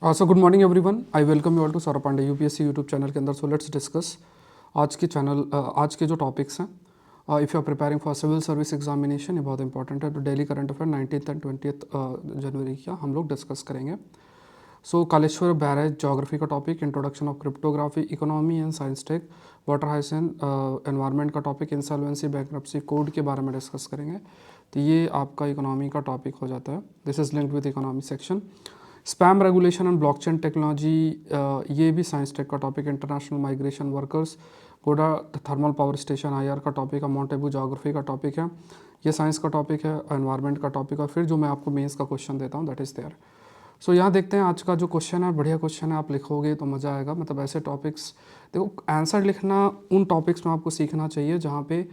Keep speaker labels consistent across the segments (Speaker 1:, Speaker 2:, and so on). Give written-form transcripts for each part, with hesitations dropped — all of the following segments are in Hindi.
Speaker 1: So good morning everyone, I welcome you all to Saurabh Pandey UPSC YouTube channel के अंदर। सो लेट्स डिस्कस आज के जो टॉपिक्स हैं। If you are preparing for civil service examination, ये बहुत इंपॉर्टेंट है। तो daily current affair 19th and 20th January का हम लोग डिस्कस करेंगे। सो कालेश्वर बैरेज ज्योग्राफी का topic, introduction of cryptography, economy and science tech, water hyacinth, environment का टॉपिक, इंसॉल्वेंसी, बैंक्रप्सी कोड के बारे में डिस्कस करेंगे। तो ये आपका इकोनॉमी का टॉपिक हो जाता है। This is linked with economy section. Spam regulation and blockchain technology, ये भी साइंस टेक का टॉपिक। इंटरनेशनल माइग्रेशन वर्कर्स, गोडा थर्मल पावर स्टेशन आईआर का टॉपिक है। माउंट एबू ज्योग्राफी का टॉपिक है, ये साइंस का टॉपिक है। एनवायरनमेंट का टॉपिक, और फिर जो मैं आपको मेंस का क्वेश्चन देता हूँ दैट इज़ देयर। सो यहाँ देखते हैं आज का जो क्वेश्चन है, बढ़िया क्वेश्चन है। आप लिखोगे तो मज़ा आएगा। मतलब ऐसे टॉपिक्स, देखो आंसर लिखना उन टॉपिक्स में आपको सीखना चाहिए जहाँ पे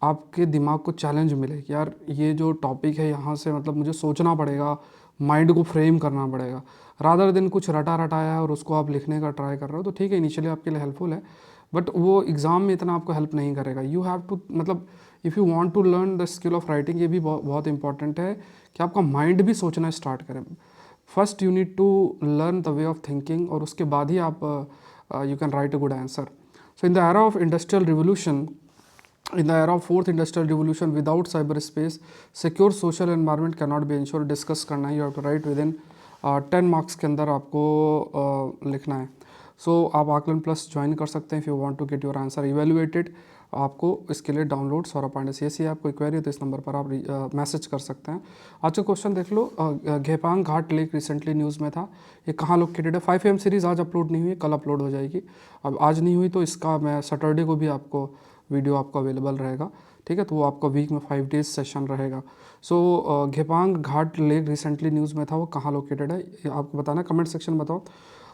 Speaker 1: आपके दिमाग को चैलेंज मिले कि यार ये जो टॉपिक है यहाँ से मतलब मुझे सोचना पड़ेगा, माइंड को फ्रेम करना पड़ेगा। रादर दिन कुछ रटा रटाया है और उसको आप लिखने का ट्राई कर रहे हो, तो ठीक है इनिशियली आपके लिए हेल्पफुल है, बट वो एग्ज़ाम में इतना आपको हेल्प नहीं करेगा। यू हैव टू, मतलब if you want to learn the skill of writing, ये भी बहुत इंपॉर्टेंट है कि आपका माइंड भी सोचना स्टार्ट करें। First you need to learn the way of thinking, और उसके बाद ही आप you can write a good answer. So in the era of industrial revolution, in the era of fourth industrial revolution, without cyberspace, secure social environment cannot be ensured। Discuss करना है, you have to write within 10 marks के अंदर आपको लिखना है। सो आप आकलन प्लस ज्वाइन कर सकते हैं if you want to get your answer evaluated. आपको इसके लिए download Saurabh Pandey CSE app, कोई क्वेरी है तो इस नंबर पर आप मैसेज कर सकते हैं। आज का क्वेश्चन देख लो। घेपांग घाट लेक रिसेंटली न्यूज़ में था, ये कहाँ लोकेटेड है। 5 AM सीरीज़ आज अपलोड नहीं हुई, कल अपलोड हो जाएगी। अब आज नहीं हुई तो इसका मैं सैटरडे को भी आपको वीडियो आपको अवेलेबल रहेगा, ठीक है। तो वो आपका वीक में 5 डेज सेशन रहेगा। सो घेपांग घाट लेक रिसेंटली न्यूज़ में था, वो कहाँ लोकेटेड है ये आपको बताना, कमेंट सेक्शन बताओ।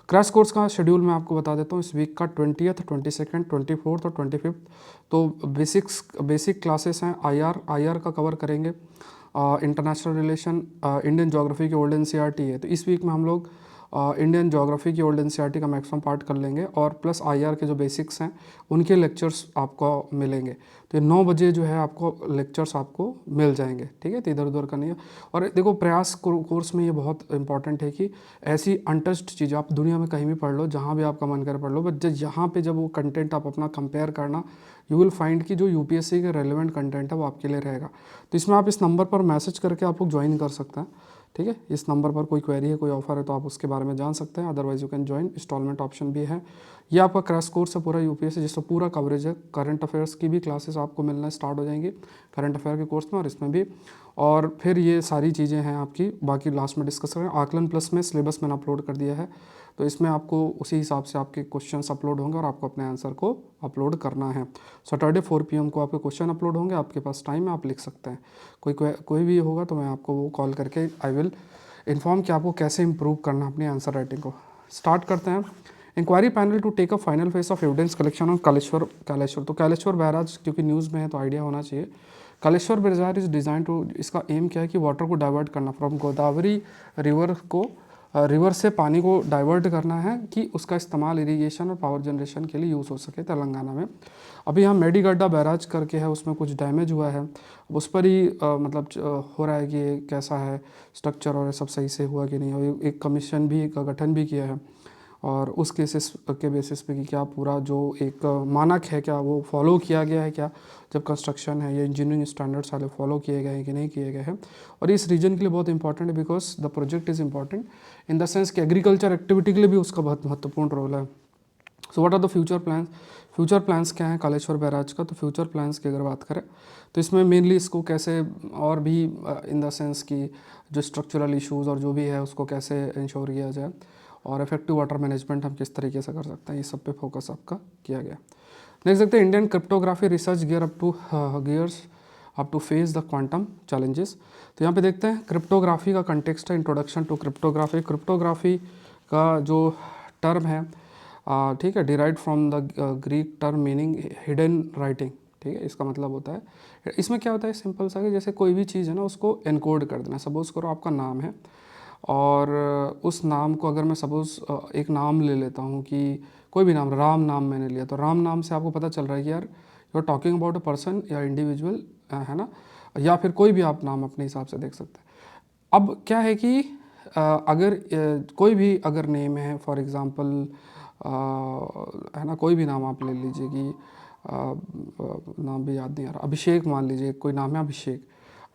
Speaker 1: क्रैश कोर्स का शेड्यूल मैं आपको बता देता हूँ। इस वीक का 20th, 22nd, 24th और 25th, तो बेसिक क्लासेस हैं। आईआर का कवर करेंगे, इंटरनेशनल रिलेशन, इंडियन ज्योग्राफी की ओल्ड NCERT है। तो इस वीक में हम लोग इंडियन ज्योग्राफी की ओल्ड NCERT का मैक्सिमम पार्ट कर लेंगे, और प्लस आईआर के जो बेसिक्स हैं उनके लेक्चर्स आपको मिलेंगे। तो ये 9 बजे जो है आपको लेक्चर्स आपको मिल जाएंगे, ठीक है। तो इधर उधर का नहीं है। और देखो प्रयास कोर्स में ये बहुत इंपॉर्टेंट है कि ऐसी अनटच्ड चीज़ आप दुनिया में कहीं भी पढ़ लो, जहाँ भी आपका मन करे पढ़ लो, बट जब यहाँ पे जब वो कंटेंट आप अपना कंपेयर करना, यू विल फाइंड कि जो यूपीएससी के रेलिवेंट कंटेंट है वो आपके लिए रहेगा। तो इसमें आप इस नंबर पर मैसेज करके आप लोग ज्वाइन कर सकते हैं, ठीक है। इस नंबर पर कोई क्वेरी है, कोई ऑफर है तो आप उसके बारे में जान सकते हैं। Otherwise you can join, instalment option भी है। ये आपका क्रैश कोर्स है पूरा यूपीएससी, जिसका पूरा कवरेज है। करंट अफेयर्स की भी क्लासेस आपको मिलना स्टार्ट हो जाएंगी करंट अफेयर के कोर्स में और इसमें भी। और फिर ये सारी चीज़ें हैं आपकी, बाकी लास्ट में डिस्कस करें। आकलन प्लस में सिलेबस मैंने अपलोड कर दिया है, तो इसमें आपको उसी हिसाब से आपके क्वेश्चंस अपलोड होंगे और आपको अपने आंसर को अपलोड करना है। सैटरडे 4 PM को आपके क्वेश्चन अपलोड होंगे, आपके पास टाइम है, आप लिख सकते हैं। कोई भी होगा तो मैं आपको वो कॉल करके आई विल इन्फॉर्म कि आपको कैसे इंप्रूव करना अपनी आंसर राइटिंग को। स्टार्ट करते हैं। Inquiry panel to take a final phase of evidence collection on Kaleshwar. तो कालेश्वर बैराज क्योंकि न्यूज़ में है तो आइडिया होना चाहिए। Kaleshwar barrage is design to, इसका एम क्या है कि वाटर को डाइवर्ट करना फ्रॉम गोदावरी रिवर को, रिवर से पानी को डाइवर्ट करना है कि उसका इस्तेमाल इरिगेशन और पावर जनरेशन के लिए यूज़ हो सके तेलंगाना में। अभी यहाँ मेडीगड्डा बैराज करके है, उसमें कुछ डैमेज हुआ है, उस पर ही मतलब हो रहा है कि ये कैसा है स्ट्रक्चर और ये सब सही से हुआ कि नहीं। और एक कमीशन भी का गठन भी किया है, और उस केसेस के बेसिस पे कि क्या पूरा जो एक मानक है क्या वो फॉलो किया गया है, क्या जब कंस्ट्रक्शन है या इंजीनियरिंग स्टैंडर्ड्स वाले फॉलो किए गए हैं कि नहीं किए गए हैं। और इस रीजन के लिए बहुत इंपॉर्टेंट है, because the project is important in the sense कि एग्रीकल्चर एक्टिविटी के लिए भी उसका बहुत महत्वपूर्ण रोल है। So what are the future plans. Future plans क्या हैं कालेश्वर बैराज का। तो फ्यूचर प्लान्स की अगर बात करें तो इसमें मेनली इसको कैसे और भी इन द सेंस कि जो स्ट्रक्चरल इश्यूज़ और जो भी है उसको कैसे इंश्योर किया जाए, और इफेक्टिव वाटर मैनेजमेंट हम किस तरीके से कर सकते हैं, ये सब पे फोकस आपका किया गया। नेक्स्ट देखते हैं Indian cryptography research gears up to face the quantum challenges. तो यहाँ पे देखते हैं क्रिप्टोग्राफी का कंटेक्स्ट है, इंट्रोडक्शन टू क्रिप्टोग्राफी। क्रिप्टोग्राफी का जो टर्म है, ठीक है, derived from the Greek term meaning hidden writing, ठीक है। इसका मतलब होता है, इसमें क्या होता है सिंपल सा कि जैसे कोई भी चीज़ है ना उसको एनकोड कर देना। सपोज़ करो आपका नाम है, और उस नाम को अगर मैं सपोज़ एक नाम ले लेता हूँ कि कोई भी नाम, राम नाम मैंने लिया, तो राम नाम से आपको पता चल रहा है कि यार you are talking about a person या इंडिविजुअल, है ना, या फिर कोई भी आप नाम अपने हिसाब से देख सकते हैं। अब क्या है कि अगर कोई भी अगर नेम है, फॉर एग्ज़ाम्पल है ना, कोई भी नाम आप ले लीजिए कि नाम भी याद नहीं आ रहा, अभिषेक मान लीजिए, कोई नाम है अभिषेक।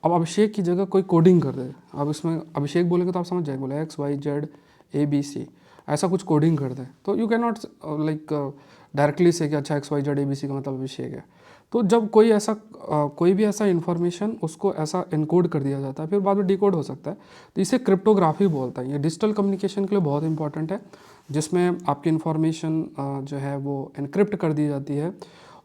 Speaker 1: अब अभिषेक की जगह कोई कोडिंग कर दे, अब इसमें अभिषेक बोलेंगे तो आप समझ जाएंगे, बोले XYZ ABC, ऐसा कुछ कोडिंग कर दे, तो you can not like directly से कि अच्छा XYZ ABC का मतलब अभिषेक है। तो जब कोई ऐसा कोई भी ऐसा इन्फॉर्मेशन उसको ऐसा इनकोड कर दिया जाता है, फिर बाद में डिकोड हो सकता है, तो इसे क्रिप्टोग्राफी बोलता है। ये डिजिटल कम्युनिकेशन के लिए बहुत इंपॉर्टेंट है, जिसमें आपकी इन्फॉर्मेशन जो है वो इनक्रिप्ट कर दी जाती है,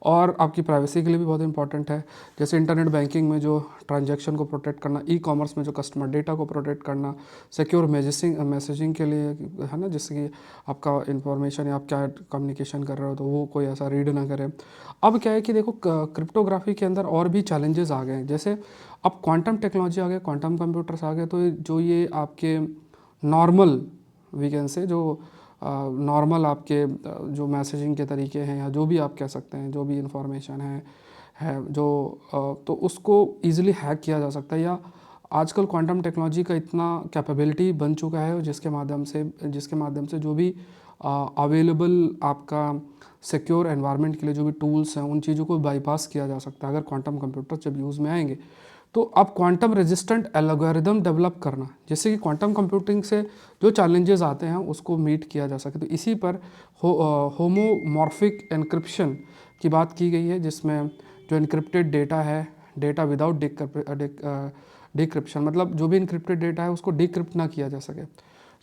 Speaker 1: और आपकी प्राइवेसी के लिए भी बहुत इंपॉर्टेंट है। जैसे इंटरनेट बैंकिंग में जो ट्रांजैक्शन को प्रोटेक्ट करना, ई कॉमर्स में जो कस्टमर डेटा को प्रोटेक्ट करना, सिक्योर मैसेजिंग के लिए, है ना, जिससे कि आपका इन्फॉर्मेशन या आप क्या कम्युनिकेशन कर रहे हो तो वो कोई ऐसा रीड ना करे। अब क्या है कि देखो, क्रिप्टोग्राफी के अंदर और भी चैलेंजेस आ गए हैं। जैसे अब क्वांटम टेक्नोलॉजी आ गए, क्वांटम कंप्यूटर्स आ गए, तो जो ये आपके नॉर्मल वी कैन से जो नॉर्मल आपके जो मैसेजिंग के तरीके हैं, या जो भी आप कह सकते हैं, जो भी इंफॉर्मेशन है जो तो उसको इजीली हैक किया जा सकता है। या आजकल क्वांटम टेक्नोलॉजी का इतना कैपेबिलिटी बन चुका है जिसके माध्यम से जो भी अवेलेबल आपका सिक्योर एनवायरनमेंट के लिए जो भी टूल्स हैं, उन चीज़ों को बाईपास किया जा सकता है अगर क्वांटम कंप्यूटर जब यूज़ में आएंगे। तो अब क्वांटम रेजिस्टेंट एल्गोरिदम डेवलप करना, जैसे कि क्वांटम कंप्यूटिंग से जो चैलेंजेस आते हैं उसको मीट किया जा सके, तो इसी पर होमोमॉर्फिक एन्क्रिप्शन की बात की गई है, जिसमें जो इनक्रिप्टेड डेटा है, डेटा विदाउट डिक्रिप्शन, मतलब जो भी इनक्रिप्टेड डेटा है उसको डिक्रिप्ट ना किया जा सके,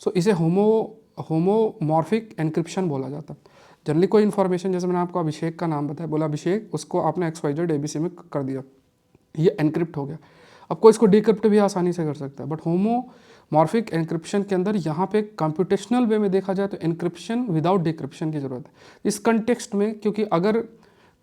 Speaker 1: सो इसे होमोमॉर्फिक एन्क्रिप्शन बोला जाता है। जनरली कोई इन्फॉर्मेशन, जैसे मैंने आपको अभिषेक का नाम बताया, बोला अभिषेक, उसको आपने XYZ ABC में कर दिया, ये एनक्रिप्ट हो गया। अब कोई इसको डिक्रिप्ट भी आसानी से कर सकता है, बट होमोमॉर्फिक एनक्रिप्शन के अंदर यहाँ पे कंप्यूटेशनल वे में देखा जाए तो एनक्रिप्शन विदाउट डिक्रिप्शन की ज़रूरत है इस कंटेक्स्ट में, क्योंकि अगर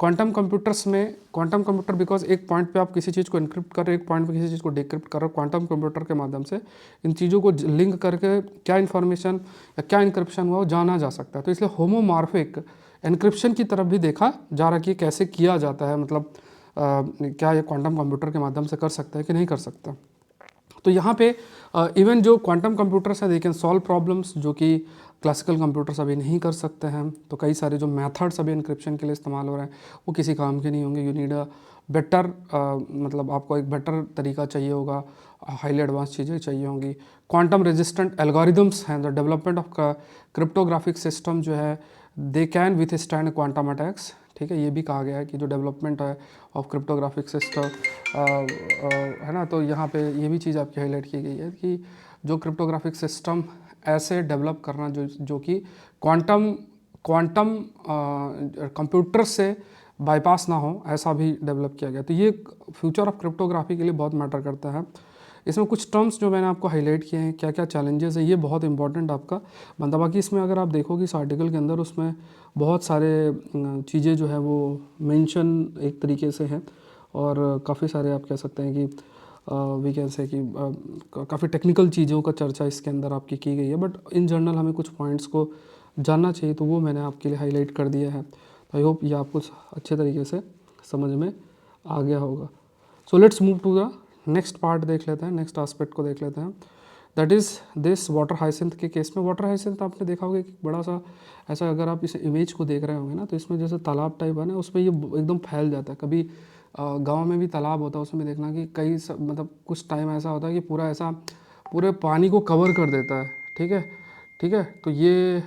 Speaker 1: क्वांटम कंप्यूटर बिकॉज एक पॉइंट पे आप किसी चीज़ को इनक्रिप्ट कर रहे हो, एक पॉइंट पे किसी चीज़ को डिक्रिप्ट कर रहे हो, क्वांटम कंप्यूटर के माध्यम से इन चीज़ों को लिंक करके क्या इन्फॉर्मेशन या क्या इनक्रिप्शन हुआ वो जाना जा सकता है। तो इसलिए होमोमॉर्फिक एनक्रिप्शन की तरफ भी देखा जा रहा है कि कैसे किया जाता है, मतलब क्या ये क्वांटम कंप्यूटर के माध्यम से कर सकता है कि नहीं कर सकता। तो यहाँ पे इवन जो क्वांटम कंप्यूटर्स हैं, दे कैन सॉल्व प्रॉब्लम्स जो कि क्लासिकल कंप्यूटर्स अभी नहीं कर सकते हैं। तो कई सारे जो मेथड्स अभी इनक्रिप्शन के लिए इस्तेमाल हो रहे हैं वो किसी काम के नहीं होंगे। यू नीड अ बेटर, मतलब आपको एक बेटर तरीका चाहिए होगा, हाईली एडवांस चीज़ें चाहिए होंगी। क्वांटम रेजिस्टेंट एल्गोरिदम्स हैं, the development of cryptographic system जो है they can with stand quantum attacks. ठीक है, ये भी कहा गया है कि जो डेवलपमेंट है ऑफ क्रिप्टोग्राफिक सिस्टम है ना, तो यहाँ पे ये भी चीज़ आपकी हाईलाइट की गई है कि जो क्रिप्टोग्राफिक सिस्टम ऐसे डेवलप करना जो कि क्वांटम कंप्यूटर से बाईपास ना हो, ऐसा भी डेवलप किया गया। तो ये फ्यूचर ऑफ क्रिप्टोग्राफी के लिए बहुत मैटर करता है। इसमें कुछ टर्म्स जो मैंने आपको हाईलाइट किए हैं, क्या क्या चैलेंजेस है, ये बहुत इंपॉर्टेंट आपका बनता। बाकी इसमें अगर आप देखोगे इस आर्टिकल के अंदर, उसमें बहुत सारे चीज़ें जो है वो मेंशन एक तरीके से हैं, और काफ़ी सारे आप कह सकते हैं कि वी कैन से कि काफ़ी टेक्निकल चीज़ों का चर्चा इसके अंदर आपकी की गई है, बट इन जनरल हमें कुछ पॉइंट्स को जानना चाहिए, तो वो मैंने आपके लिए हाईलाइट कर दिया है। तो आई होप ये आपको अच्छे तरीके से समझ में आ गया होगा। So let's move to the next part देख लेते हैं, नेक्स्ट एस्पेक्ट को देख लेते हैं। That is this water hyacinth के केस में। वाटर हाइसिंथ आपने देखा होगा कि बड़ा सा ऐसा, अगर आप इस इमेज को देख रहे होंगे ना, तो इसमें जैसे तालाब टाइप है ना, उसमें ये एकदम फैल जाता है। कभी गांव में भी तालाब होता है, उसमें देखना कि मतलब कुछ टाइम ऐसा होता है कि पूरा ऐसा पूरे पानी को कवर कर देता है। ठीक है, ठीक है, तो ये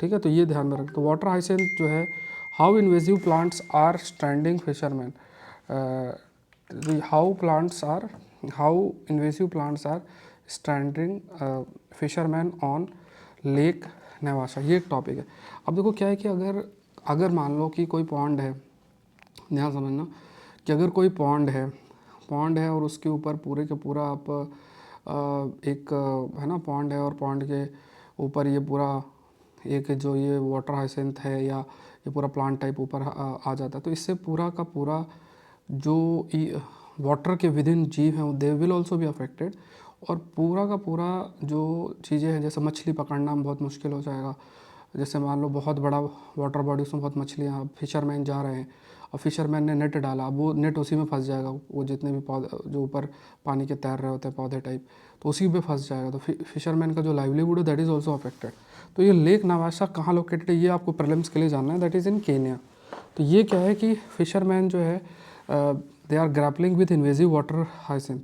Speaker 1: ठीक है, तो ये ध्यान में रखें। तो वाटर हाइसिंथ जो है, how invasive plants are standing fisherman, how invasive plants are standing fisherman on lake Naivasha, ये एक टॉपिक है। अब देखो क्या है कि अगर मान लो कि कोई पॉन्ड है, ध्यान समझना कि अगर कोई पॉन्ड है और उसके ऊपर पूरे के पूरा आप एक है ना पॉन्ड है, और पॉन्ड के ऊपर ये पूरा एक जो ये वाटर हाइसिंथ है या ये पूरा प्लांट टाइप ऊपर आ जाता है, तो इससे पूरा का पूरा जो वाटर के विद इन जीव हैं they will also be affected, और पूरा का पूरा जो चीज़ें हैं, जैसे मछली पकड़ना बहुत मुश्किल हो जाएगा। जैसे मान लो बहुत बड़ा वाटर बॉडी, उसमें बहुत मछलियाँ, फिशरमैन जा रहे हैं, और फिशरमैन ने नेट डाला, अब वो नेट उसी में फंस जाएगा, वो जितने भी पौधे जो ऊपर पानी के तैर रहे होते हैं पौधे टाइप, तो उसी पे फंस जाएगा। तो फिशरमैन का जो लाइवलीहुड है दैट इज़ ऑल्सो अफेक्टेड। तो ये लेक नावासा कहाँ लोकेटेड है ये आपको प्रीलिम्स के लिए जानना है, दैट इज़ इन केन्या। तो ये क्या है कि फिशरमैन जो है they are grappling with invasive water hyacinth.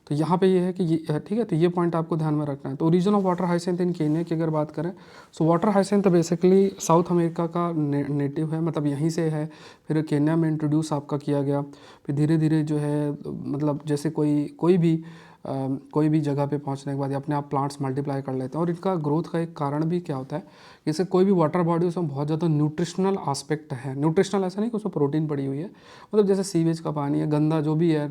Speaker 1: तो यहाँ पे ये है कि ये ठीक है, तो ये पॉइंट आपको ध्यान में रखना है। तो origin of water hyacinth in Kenya की अगर बात करें, so water hyacinth basically south America का नेटिव है, मतलब यहीं से है, फिर केन्या में इंट्रोड्यूस आपका किया गया, फिर धीरे धीरे जो है मतलब जैसे कोई भी जगह पे पहुंचने के बाद ये अपने आप प्लांट्स मल्टीप्लाई कर लेते हैं। और इनका ग्रोथ का एक कारण भी क्या होता है, जैसे कोई भी वाटर बॉडी उसमें बहुत ज़्यादा न्यूट्रिशनल आस्पेक्ट है। न्यूट्रिशनल ऐसा नहीं कि उसमें प्रोटीन पड़ी हुई है, मतलब जैसे सीवेज का पानी है, गंदा जो भी है,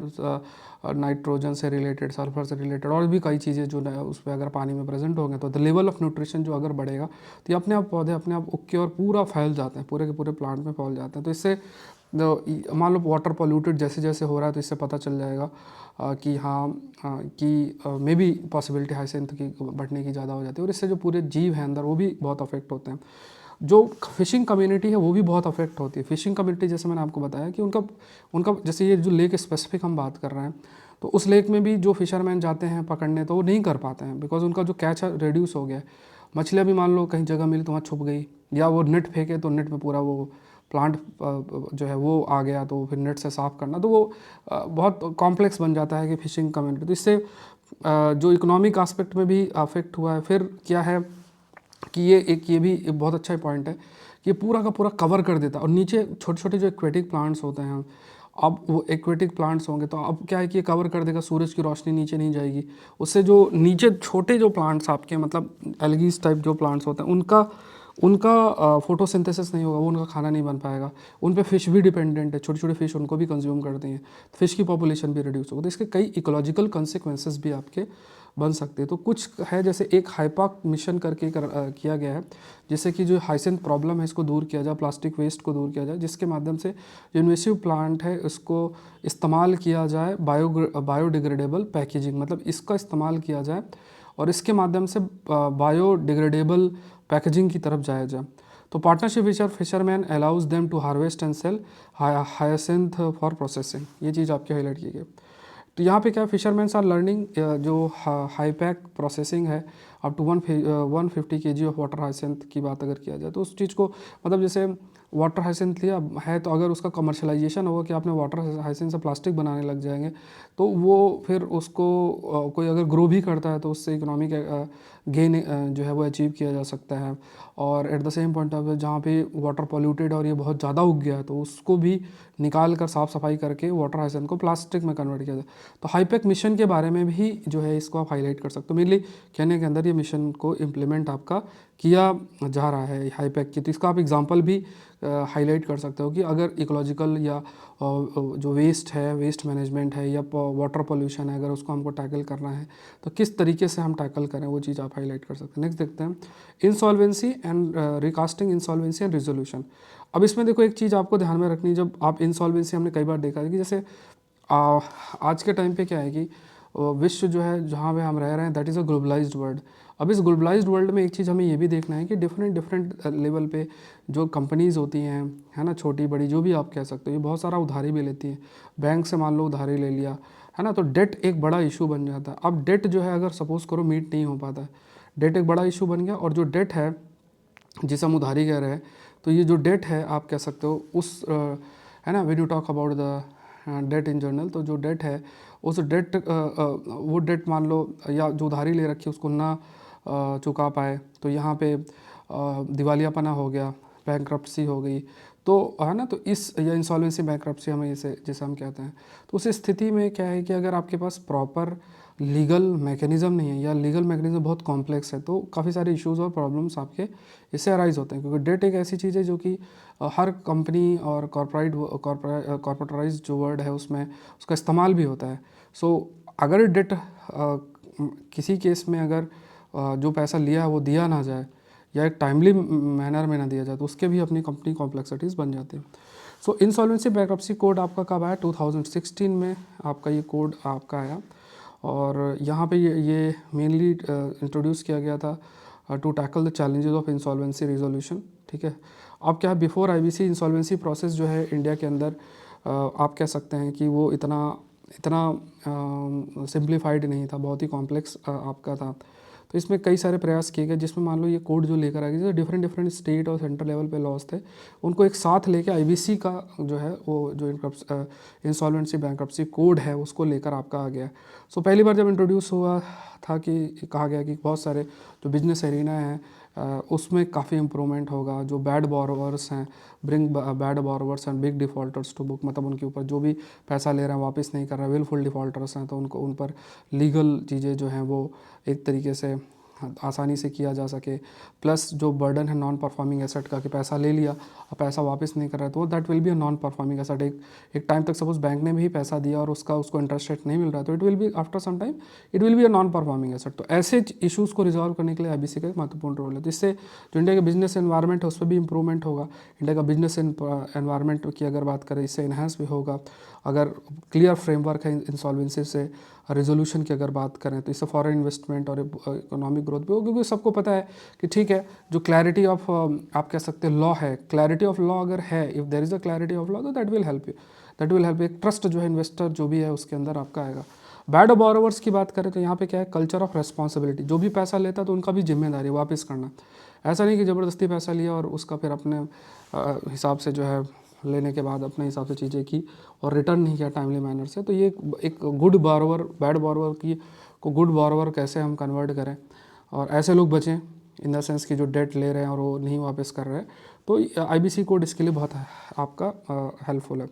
Speaker 1: नाइट्रोजन से रिलेटेड, सल्फर से रिलेटेड और भी कई चीज़ें जो उस पर अगर पानी में प्रेजेंट होंगे तो द लेवल ऑफ न्यूट्रिशन जो अगर बढ़ेगा तो ये अपने आप पौधे अपने आप उग के और पूरा फैल जाते हैं, पूरे के पूरे प्लांट में फैल जाते हैं। तो इससे मान लो वाटर पॉल्यूटेड जैसे जैसे हो रहा है तो इससे पता चल जाएगा कि हाँ कि मे बी पॉसिबिलिटी हाइसिंथ की बढ़ने की ज़्यादा हो जाती है, और इससे जो पूरे जीव हैं अंदर वो भी बहुत अफेक्ट होते हैं। जो फिशिंग कम्युनिटी है वो भी बहुत अफेक्ट होती है। फिशिंग कम्युनिटी जैसे मैंने आपको बताया कि उनका जैसे ये जो लेक स्पेसिफिक हम बात कर रहे हैं, तो उस लेक में भी जो फिशरमैन जाते हैं पकड़ने तो वो नहीं कर पाते हैं, बिकॉज उनका जो कैच है रिड्यूस हो गया है। मछलियाँ भी मान लो कहीं जगह मिली तो वहाँ छुप गई, या वो नेट फेंके तो नेट में पूरा वो प्लांट जो है वो आ गया, तो फिर नेट से साफ़ करना, तो वो बहुत कॉम्प्लेक्स बन जाता है कि फिशिंग कम्युनिटी। तो इससे जो इकोनॉमिक आस्पेक्ट में भी अफेक्ट हुआ है। फिर क्या है कि ये भी एक बहुत अच्छा पॉइंट है कि ये पूरा का पूरा कवर कर देता है, और नीचे छोटे छोटे जो एक्वेटिक प्लांट्स होते हैं, अब वो एक्वेटिक प्लांट्स होंगे तो अब क्या है कि ये कवर कर देगा, सूरज की रोशनी नीचे नहीं जाएगी, उससे जो नीचे छोटे जो प्लांट्स आपके मतलब एल्गीज टाइप जो प्लांट्स होते हैं उनका फोटोसिंथेसिस नहीं होगा, वो उनका खाना नहीं बन पाएगा। उन पे फिश भी डिपेंडेंट है, छोटी छोटी फिश उनको भी कंज्यूम करती हैं, फिश की पॉपुलेशन भी रिड्यूस होगा। तो इसके कई इकोलॉजिकल कंसिक्वेंसेस भी आपके बन सकते हैं। तो कुछ है जैसे एक हाइपाक मिशन करके किया गया है, जिससे कि जो हाइसिंथ प्रॉब्लम है इसको दूर किया जाए, प्लास्टिक वेस्ट को दूर किया जाए, जिसके माध्यम से जो इन्वेसिव प्लांट है उसको इस्तेमाल किया जाए बायोडिग्रेडेबल पैकेजिंग, मतलब इसका इस्तेमाल किया जाए और इसके माध्यम से बायोडिग्रेडेबल पैकेजिंग की तरफ जाया जाए। तो partnership which are fisherman allows them to harvest and sell hyacinth for processing, ये चीज़ आपकी हाईलाइट की गई। तो यहाँ पे क्या फिशरमैन्स आर लर्निंग जो हाईपैक प्रोसेसिंग है up to 150 kg of water hyacinth की बात अगर किया जाए, तो उस चीज़ को मतलब जैसे वाटर हाइसिंथ लिया है तो अगर उसका कमर्शलाइजेशन होगा कि आपने वाटर हाइसिंथ से प्लास्टिक बनाने लग जाएंगे, तो वो फिर उसको कोई अगर ग्रो भी करता है तो उससे इकोनॉमिक गेन जो है वो अचीव किया जा सकता है। और at the same point of जहाँ पे वाटर पॉल्यूटेड और ये बहुत ज़्यादा उग गया है तो उसको भी निकाल कर साफ़ सफाई करके वाटर हाइसिंथ को प्लास्टिक में कन्वर्ट किया जाए। तो हाईपैक मिशन के बारे में भी जो है इसको आप हाईलाइट कर सकते हो। मेनली कहने के अंदर ये मिशन को इम्प्लीमेंट आपका किया जा रहा है हाईपैक की, तो इसका आप एग्जांपल भी हाईलाइट कर सकते हो कि अगर इकोलॉजिकल या जो वेस्ट है, वेस्ट मैनेजमेंट है या वाटर पोल्यूशन है, अगर उसको हमको टैकल करना है तो किस तरीके से हम टैकल करें, वो चीज़ आप हाईलाइट कर सकते हैं। नेक्स्ट देखते हैं insolvency and recasting insolvency and resolution. अब इसमें देखो एक चीज़ आपको ध्यान में रखनी, जब आप इंसॉल्वेंसी हमने कई बार देखा है कि जैसे आज के टाइम पे क्या है कि विश्व जो है जहाँ पे हम रह रहे हैं that is a globalised world. अब इस ग्लोबलाइज्ड वर्ल्ड में एक चीज़ हमें ये भी देखना है कि डिफरेंट लेवल पे जो कंपनीज़ होती हैं, है ना, छोटी बड़ी जो भी आप कह सकते हो, ये बहुत सारा उधारी भी लेती हैं। बैंक से मान लो उधारी ले लिया, है ना, तो डेट एक बड़ा इशू बन जाता है। अब डेट जो है अगर सपोज़ करो मीट नहीं हो पाता है, डेट एक बड़ा इशू बन गया, और जो डेट है जिसे हम उधारी कह रहे हैं, तो ये जो डेट है आप कह सकते हो उस है ना, when you talk about the debt in general, तो जो डेट है उस डेट वो डेट मान लो या जो उधारी ले रखी है उसको ना चुका पाए, तो यहाँ पे दिवालियापना हो गया, बैंक्रप्सी हो गई, तो है ना, तो इस या इंसॉल्वेंसी बैंक्रप्सी हमें इसे जैसे हम कहते हैं, तो उस स्थिति में क्या है कि अगर आपके पास प्रॉपर लीगल मैकेनिज़्म नहीं है या लीगल मैकेनिज़्म बहुत कॉम्प्लेक्स है, तो काफ़ी सारे इश्यूज़ और प्रॉब्लम्स आपके इससे अराइज होते हैं, क्योंकि डेट एक ऐसी चीज़ है जो कि हर कंपनी और कॉर्पोरेटाइज जो वर्ड है उसमें उसका इस्तेमाल भी होता है। सो अगर डेट किसी केस में अगर जो पैसा लिया है वो दिया ना जाए या एक टाइमली मैनर में ना दिया जाए, तो उसके भी अपनी कंपनी कॉम्प्लेक्सिटीज़ बन जाती है। सो इंसॉल्वेंसी बैंक्रप्सी कोड आपका कब आया? 2016 में आपका ये कोड आपका आया, और यहाँ पे ये मेनली इंट्रोड्यूस किया गया था to tackle the challenges of insolvency resolution. ठीक है, अब क्या है, बिफोर आईबीसी इंसॉल्वेंसी प्रोसेस जो है इंडिया के अंदर आप कह सकते हैं कि वो इतना सिंप्लीफाइड नहीं था, बहुत ही कॉम्प्लेक्स आपका था। तो इसमें कई सारे प्रयास किए गए, जिसमें मान लो ये कोड जो लेकर आ गए, जैसे डिफरेंट डिफरेंट स्टेट और सेंट्रल लेवल पे लॉज थे, उनको एक साथ लेके आईबीसी का जो है वो जो इंसॉल्वेंसी बैंक्रप्सी कोड है उसको लेकर आपका आ गया। सो पहली बार जब इंट्रोड्यूस हुआ था कि कहा गया कि बहुत सारे जो बिजनेस एरिना है उसमें काफ़ी इम्प्रूवमेंट होगा। जो बैड बोरोवर्स हैं, bring bad borrowers and big defaulters to book, मतलब उनके ऊपर जो भी पैसा ले रहे हैं वापस नहीं कर रहे हैं, विलफुल डिफ़ॉल्टर्स हैं, तो उनको उन पर लीगल चीज़ें जो हैं वो एक तरीके से आसानी से किया जा सके। प्लस जो बर्डन है नॉन परफॉर्मिंग एसेट का, कि पैसा ले लिया और पैसा वापस नहीं कर रहा है, तो that will be a non performing asset. एक टाइम तक सपोज बैंक ने भी पैसा दिया और उसको इंटरेस्ट रेट नहीं मिल रहा है, तो it will be after some time it will be a non performing asset. तो ऐसे इशूज़ को रिजॉल्व करने के लिए आईबीसी का एक महत्वपूर्ण रोल है। तो इससे जो इंडिया का बिजनेस एनवायरनमेंट है उस पर भी इंप्रूवमेंट होगा। इंडिया का बिजनेस एनवायरनमेंट की अगर बात करें, इससे इन्हांस भी होगा। अगर क्लियर फ्रेमवर्क है इंसॉल्वेंसी से रिजोल्यूशन की अगर बात करें, तो इससे फॉरेन इन्वेस्टमेंट और इकोनॉमिक ग्रोथ भी होगी, क्योंकि सबको पता है कि ठीक है, जो क्लैरिटी ऑफ आप कह सकते हैं लॉ है, क्लैरिटी ऑफ लॉ अगर है, if there is a clarity of law, तो that will help you, that will help. एक ट्रस्ट जो है इन्वेस्टर जो भी है उसके अंदर आपका आएगा। बैड बोरोवर्स की बात करें तो यहाँ पे क्या है, कल्चर ऑफ रेस्पॉन्सिबिलिटी। जो भी पैसा लेता है तो उनका भी जिम्मेदारी वापस करना। ऐसा नहीं कि ज़बरदस्ती पैसा लिया और उसका फिर अपने हिसाब से जो है लेने के बाद अपने हिसाब से चीज़ें की और रिटर्न नहीं किया टाइमली मैनर से। तो ये एक गुड बोरोवर, बैड बोरोवर की को गुड बोरोवर कैसे हम कन्वर्ट करें और ऐसे लोग बचें, इन द सेंस कि जो डेट ले रहे हैं और वो नहीं वापस कर रहे हैं। तो आईबीसी कोड इसके लिए बहुत आपका हेल्पफुल है।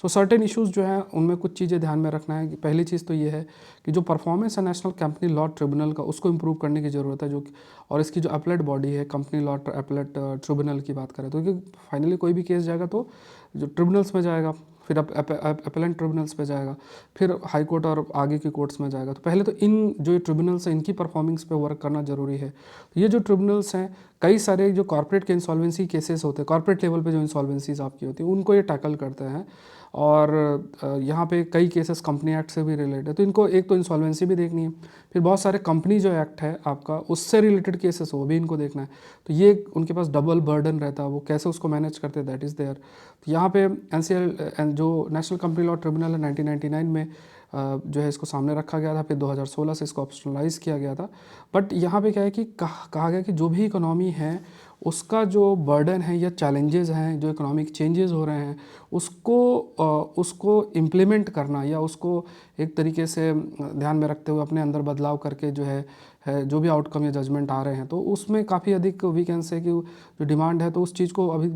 Speaker 1: सो सर्टेन इश्यूज़ जो हैं उनमें कुछ चीज़ें ध्यान में रखना है। कि पहली चीज़ तो ये है कि जो परफॉर्मेंस है नेशनल कंपनी लॉ ट्रिब्यूनल का, उसको इम्प्रूव करने की ज़रूरत है। और इसकी जो अपलेट बॉडी है कंपनी लॉ अपलेट ट्रिब्यूनल की बात करें, तो क्योंकि फाइनली कोई भी केस जाएगा तो जो ट्रिब्यूनल्स में जाएगा, फिर अपलेंट ट्रिब्यूनल्स पे जाएगा, फिर हाई कोर्ट और आगे की कोर्ट्स में जाएगा। तो पहले तो इन जो ट्रिब्यूनल्स हैं इनकी परफॉर्मेंस पे वर्क करना जरूरी है। तो ये जो ट्रिब्यूनल्स हैं, कई सारे जो कॉर्पोरेट के इंसॉल्वेंसी केसेस होते हैं, कॉर्पोरेट लेवल पे जो इंसॉल्वेंसीज आपकी होती है उनको ये टैकल करते हैं। और यहाँ पे कई केसेस कंपनी एक्ट से भी रिलेटेड है, तो इनको एक तो इंसॉल्वेंसी भी देखनी है, फिर बहुत सारे कंपनी जो एक्ट है आपका उससे रिलेटेड केसेस वो भी इनको देखना है। तो ये उनके पास डबल बर्डन रहता है, वो कैसे उसको मैनेज करते हैं, दैट इज़ देयर। तो यहाँ पे एनसीएल जो नेशनल कंपनी लॉ ट्रिब्यूनल है 1999 में जो है इसको सामने रखा गया था, फिर 2016 से इसको ऑप्शनलाइज किया गया था। बट यहाँ पे क्या है कि कहा गया कि जो भी इकोनॉमी है उसका जो बर्डन है या चैलेंजेस हैं, जो इकोनॉमिक चेंजेस हो रहे हैं उसको इम्प्लीमेंट करना या उसको एक तरीके से ध्यान में रखते हुए अपने अंदर बदलाव करके जो है जो भी आउटकम या जजमेंट आ रहे हैं, तो उसमें काफ़ी अधिक वी कैन से कि जो डिमांड है तो उस चीज़ को अभी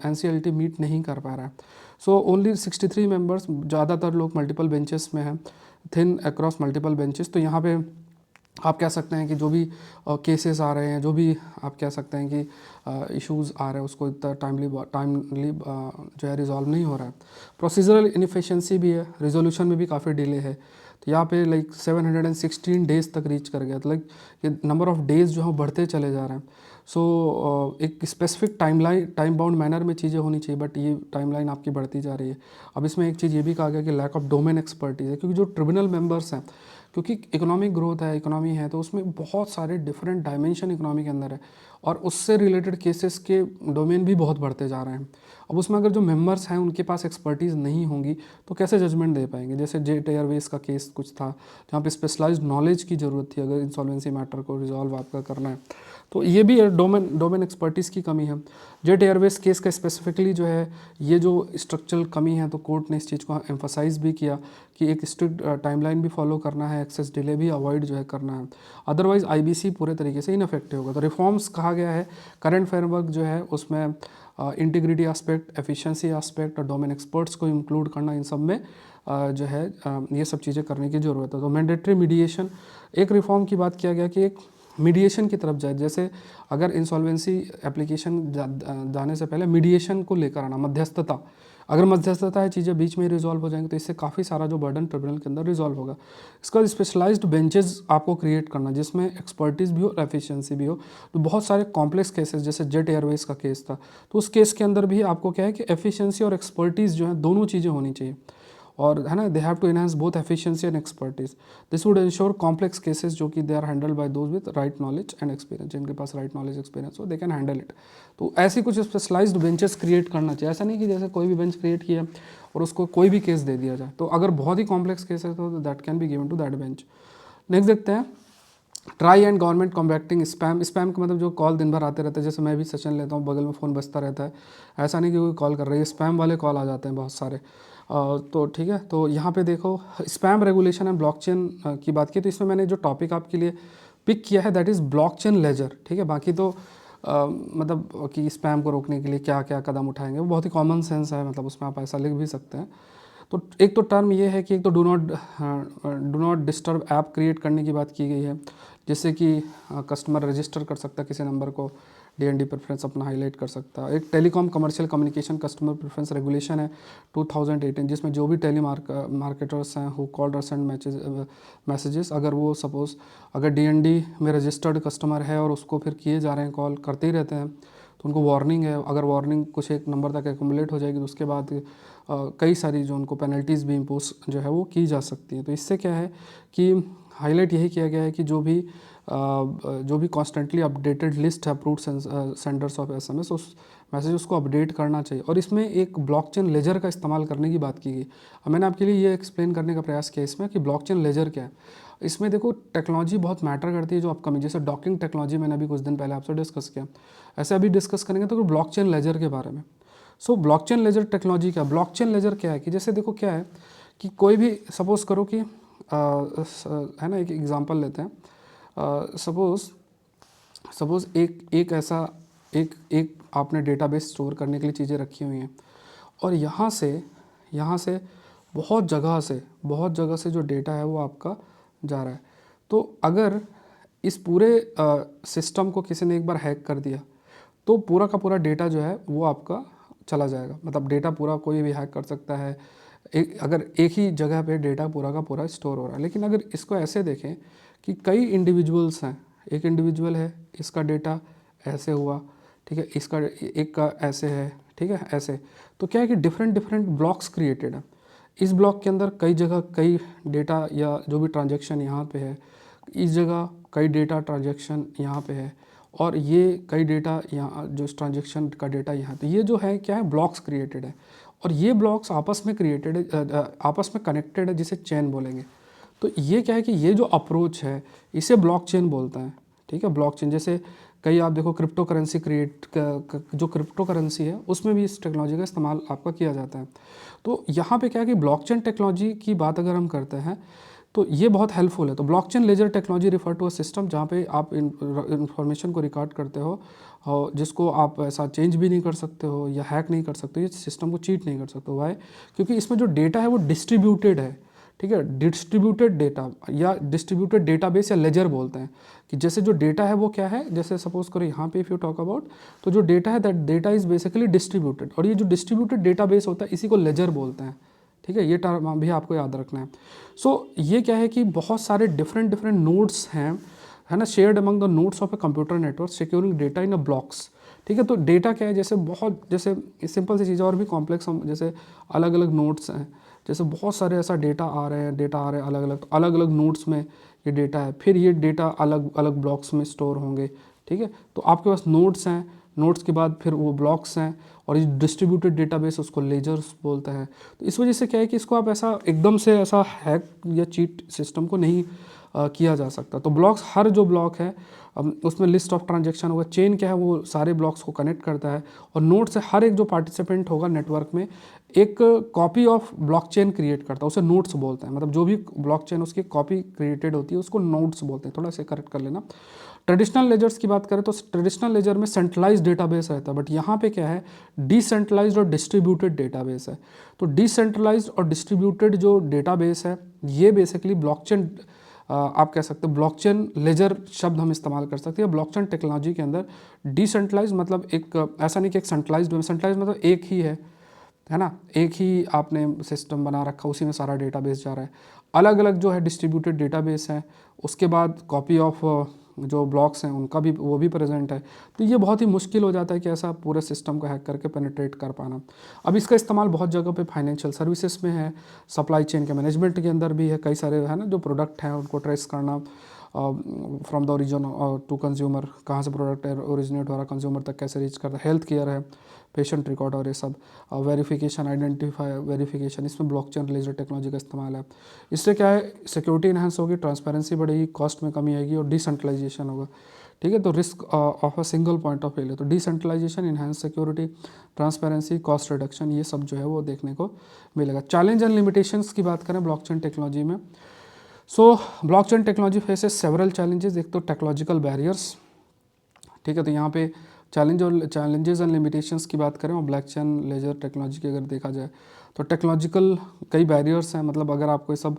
Speaker 1: एनसीएलटी मीट नहीं कर पा रहा है। सो ओनली 63 मेंबर्स, ज़्यादातर लोग मल्टीपल बेंचेस में हैं, थिन अक्रॉस मल्टीपल बेंचेस। तो यहाँ पे आप कह सकते हैं कि जो भी केसेस आ रहे हैं, जो भी आप कह सकते हैं कि इश्यूज़ आ रहे हैं उसको इतना टाइमली जो है रिजॉल्व नहीं हो रहा है। प्रोसीजरल इनफिशिएंसी भी है, रिजोल्यूशन में भी काफ़ी डिले है। तो यहाँ पे लाइक 716 डेज़ तक रीच कर गया, तो लाइक ये नंबर ऑफ़ डेज़ जो है बढ़ते चले जा रहे हैं। सो एक स्पेसिफिक टाइम बाउंड मैनर में चीज़ें होनी चाहिए, बट ये टाइमलाइन आपकी बढ़ती जा रही है। अब इसमें एक चीज़ ये भी कहा गया कि लैक ऑफ डोमेन एक्सपर्टीज़ है, क्योंकि जो ट्रिब्यूनल मेंबर्स हैं, क्योंकि इकोनॉमिक ग्रोथ है, इकोनॉमी है, तो उसमें बहुत सारे डिफरेंट डायमेंशन इकोनॉमी के अंदर है और उससे रिलेटेड केसेस के डोमेन भी बहुत बढ़ते जा रहे हैं। अब उसमें अगर जो मेंबर्स हैं उनके पास एक्सपर्टीज़ नहीं होंगी तो कैसे जजमेंट दे पाएंगे। जैसे जेट एयरवेज का केस कुछ था जहाँ पे स्पेशलाइज्ड नॉलेज की ज़रूरत थी अगर इंसॉल्वेंसी मैटर को रिजॉल्व आपका करना है, तो ये भी डोमेन एक्सपर्टीज़ की कमी है। जेट एयरवेज केस का स्पेसिफिकली जो है ये जो स्ट्रक्चरल कमी है, तो कोर्ट ने इस चीज़ को एम्फसाइज भी किया कि एक स्ट्रिक्ट टाइमलाइन भी फॉलो करना है, एक्सेस डिले भी अवॉइड जो है करना है, अदरवाइज आईबीसी पूरे तरीके से इनफेक्टिव होगा। तो रिफॉर्म्स कहा गया है, करंट फ्रेमवर्क जो है उसमें इंटीग्रिटी एस्पेक्ट, एफिशिएंसी एस्पेक्ट और डोमेन एक्सपर्ट्स को इंक्लूड करना, इन सब में जो है ये सब चीज़ें करने की ज़रूरत है। तो मैंडेटरी मीडिएशन, एक रिफॉर्म की बात किया गया कि एक मीडिएशन की तरफ जाए। जैसे अगर इंसॉल्वेंसी एप्लीकेशन जाने से पहले मीडिएशन को लेकर आना, मध्यस्थता, अगर मध्यस्थता है चीज़ें बीच में ही रिजॉल्व हो जाएंगी तो इससे काफ़ी सारा जो बर्डन ट्रिब्यूनल के अंदर रिजॉल्व होगा। इसका स्पेशलाइज्ड बेंचेस आपको क्रिएट करना जिसमें एक्सपर्टीज़ भी हो, एफिशिएंसी भी हो। तो बहुत सारे कॉम्प्लेक्स केसेस, जैसे जेट एयरवेज का केस था, तो उस केस के अंदर भी आपको क्या है कि एफिशिएंसी और एक्सपर्टीज़ जो है दोनों चीज़ें होनी चाहिए। और है ना, they have to enhance both efficiency and expertise. This would ensure complex cases जो कि they are handled by those with right knowledge and experience, जिनके पास राइट नॉलेज एक्सपीरियंस हो, दे कैन हैंडल इट। तो ऐसी कुछ स्पेशलाइज्ड बेंचेस क्रिएट करना चाहिए। ऐसा नहीं कि जैसे कोई भी बेंच क्रिएट किया और उसको कोई भी केस दे दिया जाए। तो अगर बहुत ही कॉम्प्लेक्स केस है तो that can be given to that bench. Next देखते हैं, TRAI and government combating spam. Spam का मतलब जो कॉल दिन भर आते रहते हैं, जैसे मैं भी सेशन लेता हूँ, बगल में फ़ोन बजता रहता है, ऐसा नहीं कि कोई कॉल कर रही है, स्पैम वाले कॉल आ जाते हैं बहुत सारे। तो ठीक है, तो यहाँ पे देखो स्पैम रेगुलेशन एंड ब्लॉकचेन की बात की, तो इसमें मैंने जो टॉपिक आपके लिए पिक किया है दैट इज़ ब्लॉकचेन लेजर। ठीक है, बाकी तो मतलब कि स्पैम को रोकने के लिए क्या क्या कदम उठाएंगे वो बहुत ही कॉमन सेंस है, मतलब उसमें आप ऐसा लिख भी सकते हैं। तो एक तो टर्म ये है कि एक तो do not disturb app create करने की बात की गई है, जिससे कि कस्टमर रजिस्टर कर सकता है किसी नंबर को, डीएनडी प्रेफरेंस अपना हाईलाइट कर सकता है। एक telecom commercial communication customer preference regulation है 2018, जिसमें जो भी मार्केटर्स हैं हु कॉल्ड और सेंड मैसेजेस, अगर वो सपोज अगर डीएनडी में रजिस्टर्ड कस्टमर है और उसको फिर किए जा रहे हैं, कॉल करते ही रहते हैं, तो उनको वार्निंग है। अगर वार्निंग कुछ एक नंबर तक एक्यूमुलेट हो जाएगी तो उसके बाद कई सारी जो उनको पेनल्टीज़ भी इम्पोज जो है वो की जा सकती हैं। तो इससे क्या है कि हाईलाइट यही किया गया है कि जो भी कॉन्स्टेंटली अपडेटेड लिस्ट है अप्रूव्ड सेंडर्स ऑफ एसएमएस, उस मैसेज उसको अपडेट करना चाहिए। और इसमें एक ब्लॉकचेन लेजर का इस्तेमाल करने की बात की गई। अब मैंने आपके लिए ये एक्सप्लेन करने का प्रयास किया इसमें कि ब्लॉकचेन लेजर क्या है। इसमें देखो टेक्नोलॉजी बहुत मैटर करती है जो अपकमिंग, जैसे डॉकिंग टेक्नोलॉजी मैंने अभी कुछ दिन पहले आपसे डिस्कस किया, ऐसे अभी डिस्कस करेंगे तो ब्लॉकचेन लेजर के बारे में। सो ब्लॉकचेन लेजर टेक्नोलॉजी क्या, ब्लॉकचेन लेजर क्या है कि जैसे देखो क्या है कि कोई भी सपोज करो कि है ना, एक एग्जांपल लेते हैं, सपोज एक ऐसा एक आपने डेटाबेस स्टोर करने के लिए चीज़ें रखी हुई हैं, और यहाँ से बहुत जगह से जो डेटा है वो आपका जा रहा है। तो अगर इस पूरे सिस्टम को किसी ने एक बार हैक कर दिया तो पूरा का पूरा डेटा जो है वो आपका चला जाएगा। मतलब डेटा पूरा कोई भी हैक कर सकता है, अगर एक ही जगह पे डेटा पूरा का पूरा स्टोर हो रहा है। लेकिन अगर इसको ऐसे देखें कि कई इंडिविजुअल्स हैं, एक इंडिविजुअल है, इसका डेटा ऐसे हुआ, ठीक है, इसका एक का ऐसे है, ठीक है, ऐसे, तो क्या है कि डिफरेंट ब्लॉक्स क्रिएटेड है। इस ब्लॉक के अंदर कई जगह कई डेटा या जो भी ट्रांजैक्शन यहाँ पे है, इस जगह कई डेटा ट्रांजैक्शन यहाँ पे है, और ये कई डेटा यहाँ जो ट्रांजैक्शन का डेटा यहाँ, तो ये जो है क्या है, ब्लॉक्स क्रिएटेड है। और ये ब्लॉक्स आपस में क्रिएटेड है, आपस में कनेक्टेड है, जिसे चेन बोलेंगे। तो ये क्या है कि ये जो अप्रोच है इसे ब्लॉकचेन बोलता है। ठीक है, ब्लॉकचेन जैसे कई आप देखो क्रिप्टो करेंसी जो क्रिप्टो करेंसी है उसमें भी इस टेक्नोलॉजी का इस्तेमाल आपका किया जाता है। तो यहाँ पे क्या है कि ब्लॉकचेन टेक्नोलॉजी की बात अगर हम करते हैं तो ये बहुत हेल्पफुल है। तो blockchain ledger technology refer to a system जहाँ पे आप इंफॉर्मेशन को रिकॉर्ड करते हो, और जिसको आप ऐसा चेंज भी नहीं कर सकते हो या हैक नहीं कर सकते हो, ये सिस्टम को चीट नहीं कर सकते हो। वाई? क्योंकि इसमें जो डेटा है वो डिस्ट्रीब्यूटेड है। ठीक है, डिस्ट्रीब्यूटेड डेटा या डिस्ट्रीब्यूटेड डेटाबेस या लेजर बोलते हैं कि जैसे जो डेटा है वो क्या है, जैसे सपोज करो यहाँ पे इफ़ यू टॉक अबाउट, तो जो डेटा है that data is basically distributed, और ये जो डिस्ट्रीब्यूटेड डेटाबेस होता है इसी को लेजर बोलते हैं। ठीक है, ये टर्म भी आपको याद रखना है। सो ये क्या है कि बहुत सारे डिफरेंट नोड्स हैं, है ना, shared among the nodes of a computer network securing data in a blocks. ठीक है, तो डेटा क्या है, जैसे सिंपल सी चीज़ें और भी कॉम्प्लेक्स, जैसे अलग अलग नोड्स हैं, जैसे बहुत सारे ऐसा डेटा आ रहे हैं अलग अलग नोड्स में ये डेटा है, फिर ये डेटा अलग अलग ब्लॉक्स में स्टोर होंगे। ठीक है, तो आपके पास नोड्स हैं, नोड्स के बाद फिर वो ब्लॉक्स हैं, और ये डिस्ट्रीब्यूटेड डेटाबेस उसको लेजर्स बोलते हैं। तो इस वजह से क्या है कि इसको आप ऐसा एकदम से ऐसा हैक या चीट सिस्टम को नहीं किया जा सकता। तो ब्लॉक्स, हर जो ब्लॉक है उसमें लिस्ट ऑफ ट्रांजैक्शन होगा, चेन क्या है वो सारे ब्लॉक्स को कनेक्ट करता है, और नोड से हर एक जो पार्टिसिपेंट होगा नेटवर्क में एक कॉपी ऑफ ब्लॉकचेन क्रिएट करता है, उसे नोड्स बोलते हैं। मतलब जो भी ब्लॉकचेन उसकी कॉपी क्रिएटेड होती है उसको नोड्स बोलते हैं। थोड़ा सा करेक्ट कर लेना। ट्रेडिशनल लेजर्स की बात करें तो ट्रेडिशनल लेजर में सेंट्रलाइज्ड डेटाबेस रहता है, बट यहाँ पे क्या है, डिसेंट्रलाइज्ड और डिस्ट्रीब्यूटेड डेटाबेस है। तो डिसेंट्रलाइज्ड और डिस्ट्रीब्यूटेड जो डेटाबेस है ये बेसिकली ब्लॉकचेन, आप कह सकते हैं ब्लॉकचेन लेजर शब्द हम इस्तेमाल कर सकते हैं। ब्लॉकचेन टेक्नोलॉजी के अंदर डिसेंट्रलाइज मतलब एक ऐसा नहीं कि एक सेंट्रलाइज्ड मतलब एक ही है ना, एक ही आपने सिस्टम बना रखा, उसी में सारा डेटाबेस जा रहा है। अलग अलग जो है डिस्ट्रीब्यूटेड डेटाबेस है, उसके बाद कॉपी ऑफ जो ब्लॉक्स हैं उनका भी वो भी प्रेजेंट है। तो ये बहुत ही मुश्किल हो जाता है कि ऐसा पूरे सिस्टम को हैक करके पेनिट्रेट कर पाना। अब इसका इस्तेमाल बहुत जगह पे फाइनेंशियल सर्विसेज में है, सप्लाई चेन के मैनेजमेंट के अंदर भी है, कई सारे है ना जो प्रोडक्ट हैं उनको ट्रेस करना from the origin to consumer, कहाँ से प्रोडक्ट ओरिजिनेट हो रहा है, कंज्यूमर तक कैसे रीच करता है, हेल्थ केयर है, पेशेंट रिकॉर्ड और ये सब, वेरिफिकेशन, आइडेंटिफाई वेरिफिकेशन, इसमें ब्लॉकचेन रिलेटेड टेक्नोलॉजी का इस्तेमाल है। इससे क्या है, सिक्योरिटी इन्हांस होगी, ट्रांसपेरेंसी बढ़ेगी, कॉस्ट में कमी आएगी और डिसेंट्रलाइजेशन होगा। ठीक है, तो risk of a single point of failure, तो decentralisation, enhance security, transparency, cost reduction, ये सब जो है वो देखने को मिलेगा। चैलेंज एंड लिमिटेशंस की बात करें ब्लॉकचेन टेक्नोलॉजी में, so blockchain technology faces several challenges. एक तो टेक्नोलॉजिकल बैरियर्स, ठीक है, तो यहाँ पे चैलेंजेस एंड लिमिटेशंस की बात करें और ब्लॉकचेन लेजर टेक्नोलॉजी की अगर देखा जाए तो टेक्नोलॉजिकल कई बैरियर्स हैं। मतलब अगर आपको ये सब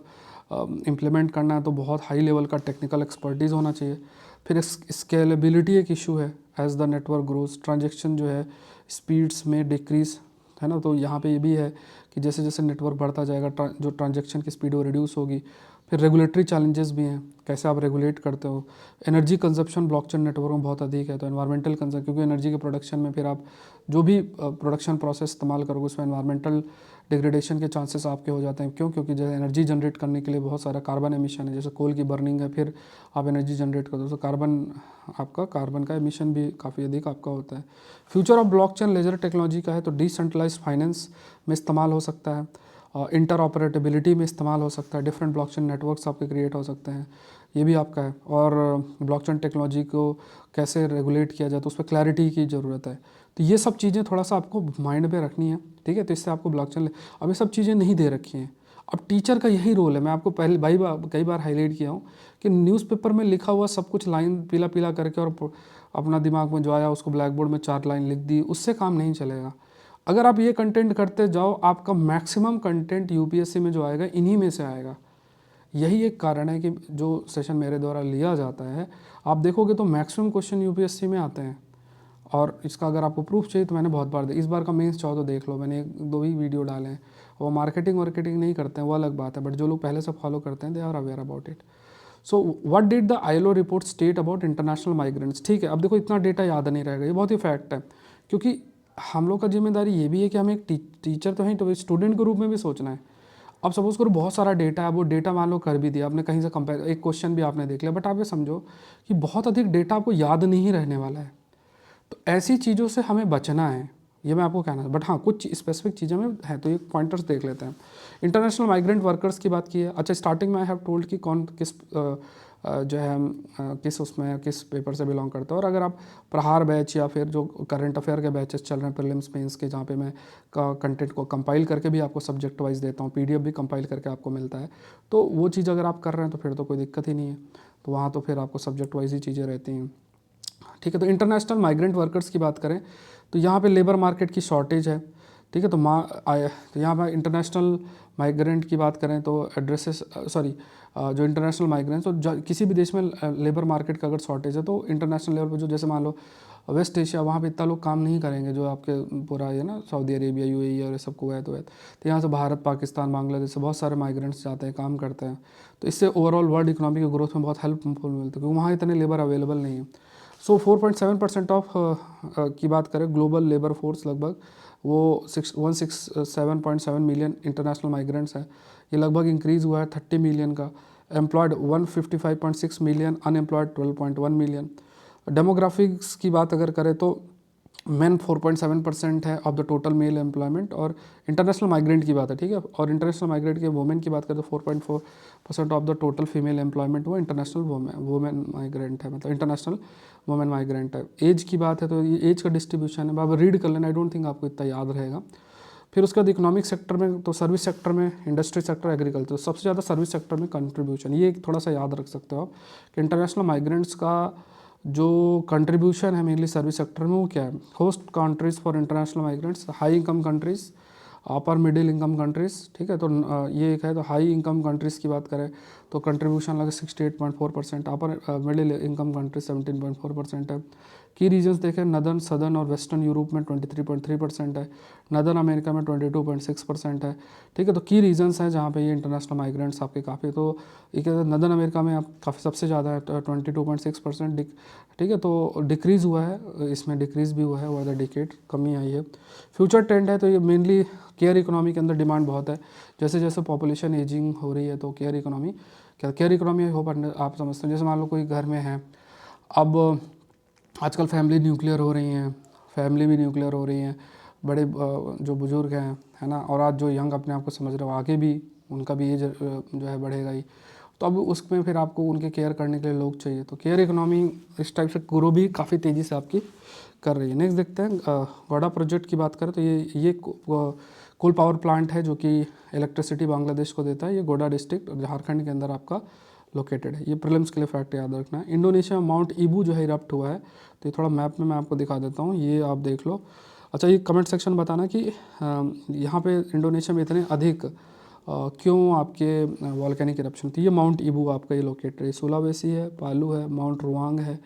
Speaker 1: इम्प्लीमेंट करना है तो बहुत हाई लेवल का टेक्निकल एक्सपर्टीज़ होना चाहिए। फिर स्केलेबिलिटी एक इशू है, as the network grows, transaction जो है स्पीड्स में डिक्रीज, है ना, तो यहाँ पे ये भी है कि जैसे जैसे नेटवर्क बढ़ता जाएगा जो ट्रांजेक्शन की स्पीड वो रिड्यूस होगी। फिर रेगुलेटरी चैलेंजेस भी हैं, कैसे आप रेगुलेट करते हो। एनर्जी कंजप्शन ब्लॉकचेन नेटवर्क में बहुत अधिक है, तो एनवायरमेंटल कंजर्व, क्योंकि एनर्जी के प्रोडक्शन में फिर आप जो भी प्रोडक्शन प्रोसेस इस्तेमाल करोगे उसमें एनवायरमेंटल डिग्रेडेशन के चांसेस आपके हो जाते हैं। क्यों? क्योंकि जैसे एनर्जी जनरेट करने के लिए बहुत सारा कार्बन एमिशन है, जैसे कोल की बर्निंग है, फिर आप एनर्जी जनरेट करते हो तो कार्बन का एमिशन भी काफ़ी अधिक आपका होता है। Future of blockchain ledger technology का है तो डिसेंट्रलाइज्ड फाइनेंस में इस्तेमाल हो सकता है, इंटर ऑपरेटेबिलिटी में इस्तेमाल हो सकता है, डिफरेंट ब्लॉकचेन नेटवर्क्स आपके क्रिएट हो सकते हैं, ये भी आपका है। और ब्लॉकचेन टेक्नोलॉजी को कैसे रेगुलेट किया जाए तो उस पर क्लैरिटी की ज़रूरत है। तो ये सब चीज़ें थोड़ा सा आपको माइंड पे रखनी है, ठीक है, तो इससे आपको ब्लॉकचेन, अब ये सब चीज़ें नहीं दे रखी हैं। अब टीचर का यही रोल है, मैं आपको पहले कई बार हाईलाइट किया हूँ कि न्यूज़पेपर में लिखा हुआ सब कुछ लाइन पीला पीला करके और अपना दिमाग में जो आया उसको ब्लैक बोर्ड में 4 लाइन लिख दी, उससे काम नहीं चलेगा। अगर आप ये कंटेंट करते जाओ, आपका मैक्सिमम कंटेंट यूपीएससी में जो आएगा इन्हीं में से आएगा। यही एक कारण है कि जो सेशन मेरे द्वारा लिया जाता है, आप देखोगे तो मैक्सिमम क्वेश्चन यूपीएससी में आते हैं। और इसका अगर आपको प्रूफ चाहिए तो मैंने बहुत बार इस बार का मेंस चाहो तो देख लो, मैंने 1-2 ही वीडियो डाले हैं। वो मार्केटिंग नहीं करते हैं वो अलग बात है, बट जो लोग पहले से फॉलो करते हैं they are aware about it. So what did the ILO report state about international migrants. ठीक है, अब देखो इतना डेटा याद नहीं रहेगा, ये बहुत ही फैक्ट है, क्योंकि हम लोग का जिम्मेदारी ये भी है कि हमें एक टीचर तो हैं तो स्टूडेंट के रूप में भी सोचना है। अब सपोज करो बहुत सारा डेटा है, वो डेटा मान लो कर भी दिया आपने, कहीं से कंपेयर, एक क्वेश्चन भी आपने देख लिया, बट आप ये समझो कि बहुत अधिक डेटा आपको याद नहीं रहने वाला है। तो ऐसी चीज़ों से हमें बचना है, ये मैं आपको कहना है। बट हाँ, कुछ स्पेसिफिक चीज़ें में है, तो ये पॉइंटर्स देख लेते हैं। इंटरनेशनल माइग्रेंट वर्कर्स की बात की है। अच्छा, स्टार्टिंग में आई हैव टोल्ड कि कौन किस जो है किस उसमें किस पेपर से बिलोंग करता है। और अगर आप प्रहार बैच या फिर जो करंट अफेयर के बैचेस चल रहे हैं प्रीलिम्स मेंस के, जहाँ पे मैं कंटेंट को कंपाइल करके भी आपको सब्जेक्ट वाइज देता हूँ, पीडीएफ भी कंपाइल करके आपको मिलता है, तो वो चीज़ अगर आप कर रहे हैं तो फिर तो कोई दिक्कत ही नहीं है। तो वहाँ तो फिर आपको सब्जेक्ट वाइज ही चीज़ें रहती हैं, ठीक है। तो इंटरनेशनल माइग्रेंट वर्कर्स की बात करें तो यहाँ पे लेबर मार्केट की शॉर्टेज है, ठीक है। तो यहाँ पर इंटरनेशनल माइग्रेंट की बात करें तो एड्रेसेस जो इंटरनेशनल माइग्रेंट्स, तो किसी भी देश में लेबर मार्केट का अगर शॉर्टेज है तो इंटरनेशनल लेवल पर जो, जैसे मान लो वेस्ट एशिया, वहाँ पे इतना लोग काम नहीं करेंगे जो आपके पूरा ये ना सऊदी अरेबिया, यूएई और ये सब कुवैत वैत, तो यहाँ से भारत, पाकिस्तान, बांग्लादेश से बहुत सारे माइग्रेंट्स जाते हैं, काम करते हैं। तो इससे ओवरऑल वर्ल्ड इकोनॉमी की ग्रोथ में बहुत हेल्पफुल मिलती है, क्योंकि वहाँ इतने लेबर अवेलेबल नहीं है। सो 4.7% ऑफ की बात करें ग्लोबल लेबर फोर्स, लगभग वो 167.7 मिलियन इंटरनेशनल माइग्रेंट्स है। ये लगभग इंक्रीज़ हुआ है 30 मिलियन का। Employed 155.6 million, unemployed 12.1 million. Demographics की बात अगर करें तो मेन 4.7% है of the total male employment, और इंटरनेशनल माइग्रेंट की बात है, ठीक है। और इंटरनेशनल माइग्रेंट के वुमेन की बात करें तो 4.4% of the total female employment वो इंटरनेशनल वुमेन माइग्रेंट है, मतलब इंटरनेशनल वुमेन माइग्रेंट है। एज की बात है तो ये एज का डिस्ट्रीब्यूशन है, आप रीड कर लेना, आई डोंट थिंक आपको इतना याद रहेगा। फिर उसके बाद इकोनॉमिक सेक्टर में तो सर्विस सेक्टर में, इंडस्ट्री सेक्टर, एग्रीकल्चर, तो सबसे ज़्यादा सर्विस सेक्टर में कंट्रीब्यूशन, ये थोड़ा सा याद रख सकते हो आप कि इंटरनेशनल माइग्रेंट्स का जो कंट्रीब्यूशन है मेनली सर्विस सेक्टर में वो क्या है। Host countries for international migrants, high income countries, upper middle income countries, ठीक है। तो ये एक है। तो हाई इनकम कंट्रीज़ की बात करें तो कंट्रीब्यूशन लगे 68.4%, अपर मिडिल इनकम कंट्री 17.4% है। की रीजन्स देखें, नदर्न, सदर्न और वेस्टर्न यूरोप में 23.3% है, नदर्न अमेरिका में 22.6% है। ठीक है, तो की रीजन्स हैं जहाँ पे ये इंटरनेशनल माइग्रेंट्स आपके काफ़ी, तो ये कहते हैं नदर्न अमेरिका में आप काफ़ी सबसे ज़्यादा है 22.6%। ठीक है, तो डिक्रीज़ हुआ है, इसमें डिक्रीज़ भी हुआ है, ओवर द डिकेड कमी आई है। फ्यूचर ट्रेंड है तो ये मेनली केयर इकोनॉमी के अंदर डिमांड बहुत है। जैसे जैसे पॉपुलेशन एजिंग हो रही है तो केयर इकोनॉमी, क्या केयर इकोनॉमी हो पर आप समझते हैं, जैसे मान लो कोई घर में है, अब आजकल फैमिली न्यूक्लियर हो रही हैं, फैमिली भी न्यूक्लियर हो रही हैं, बड़े जो बुज़ुर्ग हैं, है ना, और आज जो यंग अपने आप को समझ रहे हो, आगे भी उनका भी एज जो है बढ़ेगा ही, तो अब उसमें फिर आपको उनके केयर करने के लिए लोग चाहिए। तो केयर इकोनॉमी इस टाइप से ग्रो भी काफ़ी तेज़ी से आपकी कर रही है। नेक्स्ट देखते हैं, गोडा प्रोजेक्ट की बात करें तो ये कोल पावर प्लांट है जो कि इलेक्ट्रिसिटी बांग्लादेश को देता है। ये गोडा डिस्ट्रिक्ट झारखंड के अंदर आपका लोकेटेड है। ये प्रीलिम्स के लिए फैक्ट याद रखना है। इंडोनेशिया में माउंट ईबू जो है इरप्ट हुआ है, तो ये थोड़ा मैप में मैं आपको दिखा देता हूँ, ये आप देख लो। अच्छा, ये कमेंट सेक्शन बताना कि यहाँ पे इंडोनेशिया में इतने अधिक क्यों आपके वॉल्केनिक इरप्शन। तो ये माउंट ईबू आपका ये लोकेटेड है, सुलावेसी है, पालू है, माउंट रुआंग है,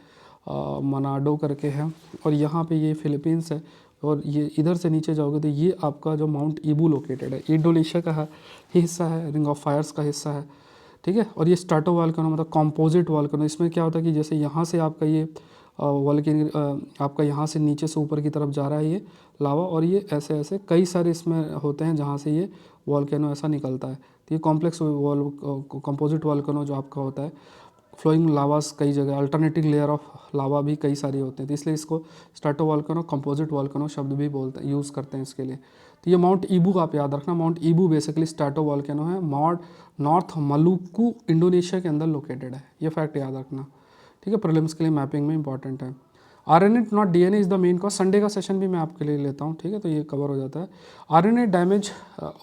Speaker 1: मनाडो करके है, और यहाँ पे ये फिलीपींस है, और ये इधर से नीचे जाओगे तो ये आपका जो माउंट ईबू लोकेटेड है, इंडोनेशिया का ही हिस्सा है, रिंग ऑफ फायर्स का हिस्सा है। ठीक है, और ये स्ट्रैटो वॉल्केनो मतलब कॉम्पोजिट वॉल्केनो, इसमें क्या होता है कि जैसे यहाँ से आपका ये वॉल्केनिक आपका यहाँ से नीचे से ऊपर की तरफ जा रहा है ये लावा, और ये ऐसे ऐसे कई सारे इसमें होते हैं जहाँ से ये वॉल्केनो ऐसा निकलता है। तो ये कॉम्प्लेक्स कॉम्पोजिट वॉल्केनो जो आपका होता है, फ्लोइंग लावास कई जगह, अल्टरनेटिंग लेयर ऑफ लावा भी कई सारी होते हैं, तो इसलिए इसको स्ट्रैटो वॉल्केनो, कंपोजिट वॉल्केनो शब्द भी बोलते हैं, यूज़ करते हैं इसके लिए। तो ये माउंट ईबू का आप याद रखना, माउंट ईबू बेसिकली स्ट्रैटो वॉल्केनो है, नॉर्थ मलुकू इंडोनेशिया के अंदर लोकेटेड है, ये फैक्ट याद रखना। ठीक है, प्रीलिम्स के लिए मैपिंग में इंपॉर्टेंट है। RNA not DNA is the main cause, Sunday का सेशन भी मैं आपके लिए लेता हूँ। ठीक है, तो ये कवर हो जाता है। आरएनए डैमेज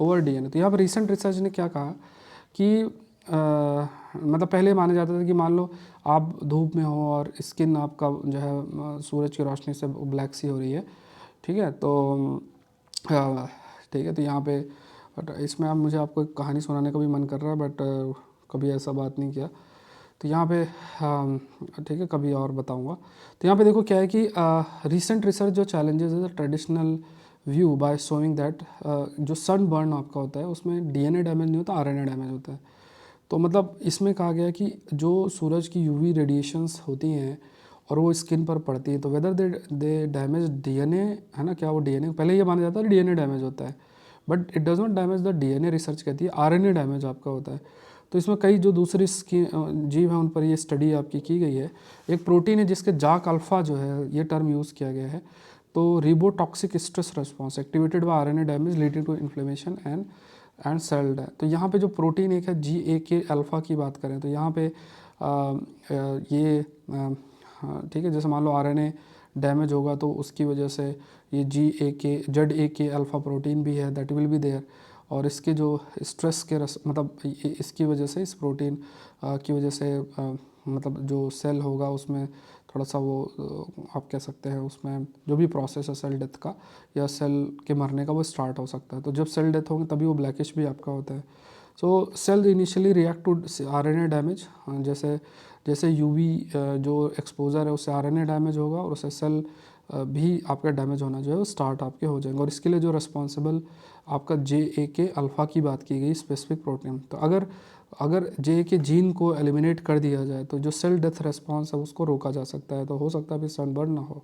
Speaker 1: ओवर डीएनए, तो यहाँ पर रिसेंट रिसर्च ने क्या कहा कि मतलब पहले माना जाता था कि मान लो आप धूप में हो और स्किन आपका जो है सूरज की रोशनी से ब्लैक सी हो रही है, ठीक है, तो ठीक है, तो यहाँ पे बट इसमें आप मुझे आपको एक कहानी सुनाने का भी मन कर रहा है, बट कभी ऐसा बात नहीं किया, तो यहाँ पे ठीक है कभी और बताऊँगा। तो यहाँ पे देखो क्या है कि रिसेंट रिसर्च जो चैलेंजेस है traditional view by showing that जो सन बर्न आपका होता है उसमें डीएनए डैमेज नहीं होता, आरएनए डैमेज होता है। तो मतलब इसमें कहा गया कि जो सूरज की यूवी रेडिएशंस होती हैं और वो स्किन पर पड़ती है, तो वेदर दे डैमेज डीएनए, है ना, क्या वो डीएनए, पहले ये माना जाता है डीएनए डैमेज होता है, but it does not damage the DNA, research कहती है आरएनए डैमेज आपका होता है। तो इसमें कई जो दूसरी जीव हैं उन पर ये स्टडी आपकी की गई है। एक प्रोटीन है जिसके जाक अल्फा जो है ये टर्म यूज़ किया गया है, तो ribotoxic stress response activated by RNA damage leading to inflammation and cell death. तो यहाँ पे जो प्रोटीन एक है GAK अल्फ़ा की बात करें तो यहाँ पे ये ठीक है, जैसे मान लो आरएनए डैमेज होगा तो उसकी वजह से ये ZAK अल्फ़ा प्रोटीन भी है दैट विल बी देयर, और इसके जो स्ट्रेस के मतलब इसकी वजह से, इस प्रोटीन की वजह से मतलब जो सेल होगा उसमें थोड़ा सा वो आप कह सकते हैं उसमें जो भी प्रोसेस है सेल डेथ का या सेल के मरने का वो स्टार्ट हो सकता है। तो जब सेल डेथ होगी तभी वो ब्लैकिश भी आपका होता है। So cell initially react to RNA damage, जैसे जैसे यूवी जो एक्सपोजर है उससे आरएनए डैमेज होगा और उससे सेल भी आपका डैमेज होना जो है वो स्टार्ट आपके हो जाएंगे। और इसके लिए जो रिस्पॉन्सिबल आपका JAK अल्फ़ा की बात की गई स्पेसिफिक प्रोटीन, तो अगर JAK जीन को एलिमिनेट कर दिया जाए तो जो सेल डेथ रिस्पॉन्स है उसको रोका जा सकता है, तो हो सकता है अभी सनबर्न ना हो।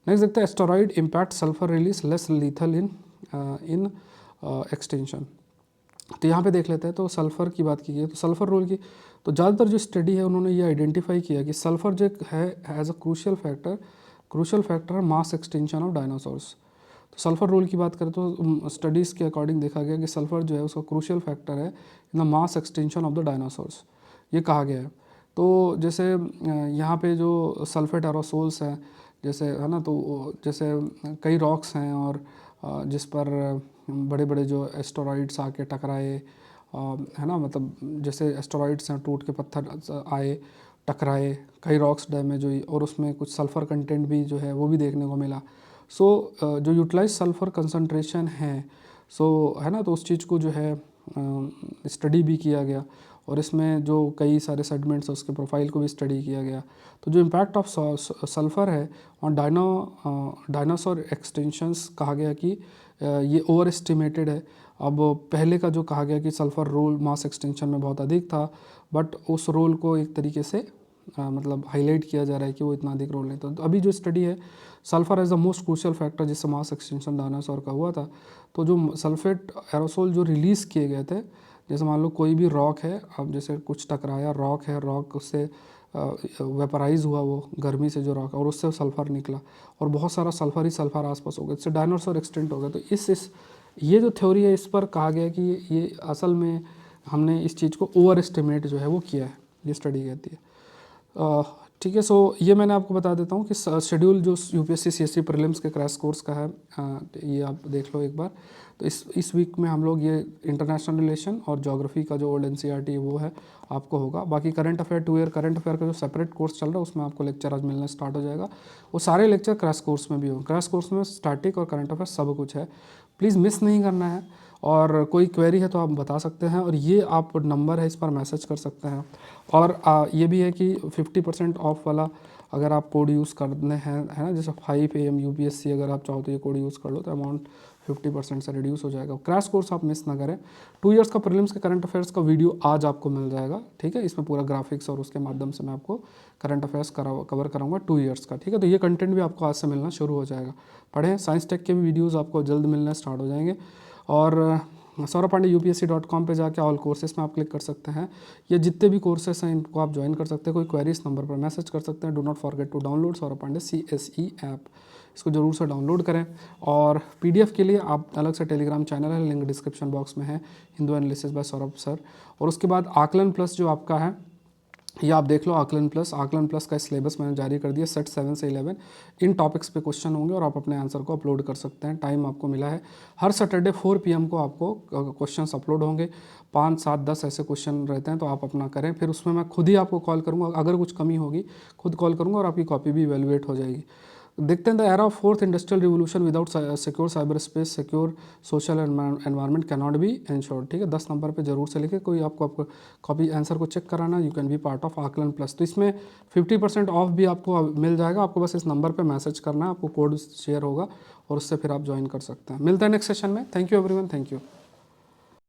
Speaker 1: नेक्स्ट देखते हैं asteroid impact sulphur release less lethal in extension. तो यहाँ पे देख लेते हैं, तो सल्फ़र की बात की गई, तो सल्फ़र रोल की तो ज़्यादातर जो स्टडी है उन्होंने ये आइडेंटिफाई किया कि सल्फ़र जो है as a crucial factor mass extension of dinosaurs. तो सल्फ़र रोल की बात करें तो स्टडीज़ के अकॉर्डिंग देखा गया कि सल्फ़र जो है उसका क्रूशियल फैक्टर है in the mass extension of the dinosaurs, ये कहा गया है। तो जैसे यहाँ पे जो सल्फेट एरोसोल्स हैं जैसे, है ना, तो जैसे कई रॉक्स हैं और जिस पर बड़े बड़े जो एस्टेरॉइड्स आके टकराए, है ना, मतलब जैसे एस्टेरॉइड्स हैं टूट के पत्थर आए टकराए, कई रॉक्स डैमेज हुई और उसमें कुछ सल्फ़र कंटेंट भी जो है वो भी देखने को मिला। सो जो यूटिलाइज सल्फ़र कंसंट्रेशन है, सो है ना, तो उस चीज़ को जो है स्टडी भी किया गया और इसमें जो कई सारे सेगमेंट्स हैं उसके प्रोफाइल को भी स्टडी किया गया। तो जो इम्पैक्ट ऑफ सल्फ़र है ऑन डायनासोर एक्सटेंशंस कहा गया कि ये ओवर एस्टिमेटेड है। अब पहले का जो कहा गया कि सल्फ़र रोल मास एक्सटेंशन में बहुत अधिक था, बट उस रोल को एक तरीके से मतलब हाईलाइट किया जा रहा है कि वो इतना अधिक रोल नहीं था। तो अभी जो स्टडी है sulphur as the most crucial factor जिससे मास एक्सटेंशन डायनासोर का हुआ था। तो जो सल्फेट एरोसोल जो रिलीज़ किए गए थे, जैसे मान लो कोई भी रॉक है, अब जैसे कुछ टकराया, रॉक है, रॉक उससे वेपराइज हुआ वो गर्मी से जो रॉक, और उससे सल्फ़र निकला और बहुत सारा सल्फ़र ही सल्फ़र आसपास हो गया, इससे डायनासोर एक्सटेंट हो गया। तो इस ये जो थ्योरी है इस पर कहा गया कि ये असल में हमने इस चीज़ को ओवर एस्टिमेट जो है वो किया है, ये स्टडी कहती है। ठीक है, सो ये मैंने आपको बता देता हूँ कि शेड्यूल जो यूपीएससी सीएससी प्रीलिम्स के क्रैश कोर्स का है, ये आप देख लो एक बार। तो इस वीक में हम लोग ये इंटरनेशनल रिलेशन और ज्योग्राफी का जो ओल्ड एनसीईआरटी है वो है आपको होगा। बाकी current affair 2 year current affair का जो सेपरेट कोर्स चल रहा है उसमें आपको लेक्चर आज मिलना स्टार्ट हो जाएगा। वो सारे लेक्चर क्रैश कोर्स में भी होंगे। क्रैश कोर्स में स्टैटिक और करंट अफेयर सब कुछ है, प्लीज़ मिस नहीं करना है। और कोई क्वेरी है तो आप बता सकते हैं, और ये आप नंबर है इस पर मैसेज कर सकते हैं। और ये भी है कि 50% ऑफ वाला अगर आप कोड यूज़ करने हैं, है ना, जैसे 5 AM UPSC अगर आप चाहो तो ये कोड यूज़ कर लो तो अमाउंट 50% से रिड्यूस हो जाएगा। क्रैश कोर्स आप मिस ना करें। 2 इयर्स का प्रीलिम्स के करंट अफेयर्स का वीडियो आज आपको मिल जाएगा, ठीक है। इसमें पूरा ग्राफिक्स और उसके माध्यम से मैं आपको करंट अफेयर्स कवर कराऊंगा 2 इयर्स का, ठीक है। तो ये कंटेंट भी आपको आज से मिलना शुरू हो जाएगा। पढ़ें, साइंस टेक के भी वीडियोज़ आपको जल्द मिलना स्टार्ट हो जाएंगे। और सौरभ पांडे UPSC.com पे जाके ऑल कोर्सेज में आप क्लिक कर सकते हैं। ये जितने भी कोर्सेज हैं इनको आप ज्वाइन कर सकते हैं। कोई क्वेरी इस नंबर पर मैसेज कर सकते हैं। Do not forget to download Saurabh Pandey CSE app, इसको ज़रूर से डाउनलोड करें। और PDF के लिए आप अलग से टेलीग्राम चैनल है, लिंक डिस्क्रिप्शन बॉक्स में है, Hindu analysis bye Saurabh sir. और उसके बाद आकलन प्लस जो आपका है ये आप देख लो, आकलन प्लस का सिलेबस मैंने जारी कर दिया। सेट 7 से 11 इन टॉपिक्स पे क्वेश्चन होंगे और आप अपने आंसर को अपलोड कर सकते हैं। टाइम आपको मिला है, हर सैटरडे 4 PM को आपको क्वेश्चंस अपलोड होंगे। 5, 7, 10 ऐसे क्वेश्चन रहते हैं, तो आप अपना करें। फिर उसमें मैं खुद ही आपको कॉल करूँगा, अगर कुछ कमी होगी खुद कॉल करूँगा और आपकी कॉपी भी इवेलुएट हो जाएगी। देखते हैं, the era of 4th industrial revolution without secure cyber space, secure social environment can not be insured, ठीक है। 10 नंबर पे जरूर से लिखे। कोई आपको कॉपी आंसर को चेक कराना, you can be part of आकलन प्लस। तो इसमें 50% ऑफ भी आपको मिल जाएगा। आपको बस इस नंबर पे मैसेज करना है, आपको कोड शेयर होगा और उससे फिर आप ज्वाइन कर सकते हैं। मिलते हैं नेक्स्ट सेशन में। Thank you everyone, thank you.